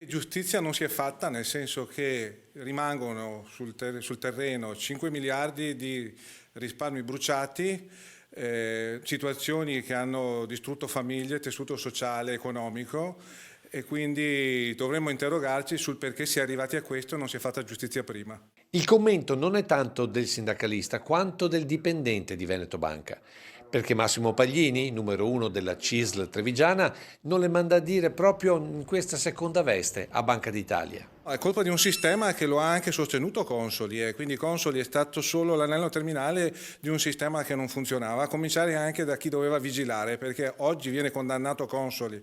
Giustizia non si è fatta, nel senso che rimangono sul terreno 5 miliardi di risparmi bruciati, situazioni che hanno distrutto famiglie, tessuto sociale, economico, e quindi dovremmo interrogarci sul perché si è arrivati a questo e non si è fatta giustizia prima. Il commento non è tanto del sindacalista quanto del dipendente di Veneto Banca, perché Massimo Paglini, numero uno della CISL trevigiana, non le manda a dire proprio in questa seconda veste a Banca d'Italia. È colpa di un sistema che lo ha anche sostenuto Consoli, e quindi Consoli è stato solo l'anello terminale di un sistema che non funzionava, a cominciare anche da chi doveva vigilare, perché oggi viene condannato Consoli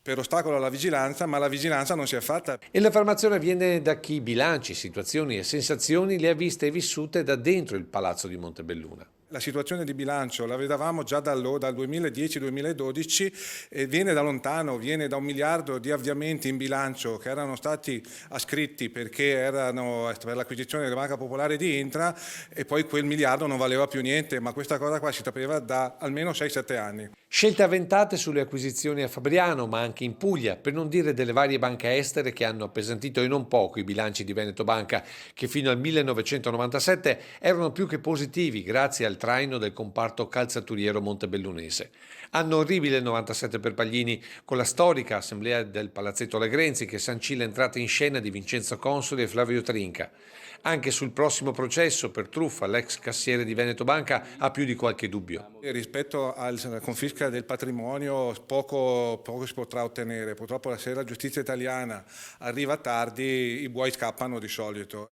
per ostacolo alla vigilanza, ma la vigilanza non si è fatta. E l'affermazione viene da chi bilanci, situazioni e sensazioni le ha viste e vissute da dentro il Palazzo di Montebelluna. La situazione di bilancio la vedevamo già dal 2010-2012 e viene da lontano, viene da 1 miliardo di avviamenti in bilancio che erano stati ascritti perché erano per l'acquisizione della Banca Popolare di Intra, e poi quel miliardo non valeva più niente, ma questa cosa qua si sapeva da almeno 6-7 anni. Scelte avventate sulle acquisizioni a Fabriano, ma anche in Puglia, per non dire delle varie banche estere che hanno appesantito e non poco i bilanci di Veneto Banca, che fino al 1997 erano più che positivi grazie al traino del comparto calzaturiero montebellunese. Anno orribile il 97 per Paglini, con la storica assemblea del Palazzetto Allegrenzi che sancì l'entrata in scena di Vincenzo Consoli e Flavio Trinca. Anche sul prossimo processo per truffa l'ex cassiere di Veneto Banca ha più di qualche dubbio. E rispetto alla confisca del patrimonio poco si potrà ottenere. Purtroppo se la giustizia italiana arriva tardi, i buoi scappano di solito.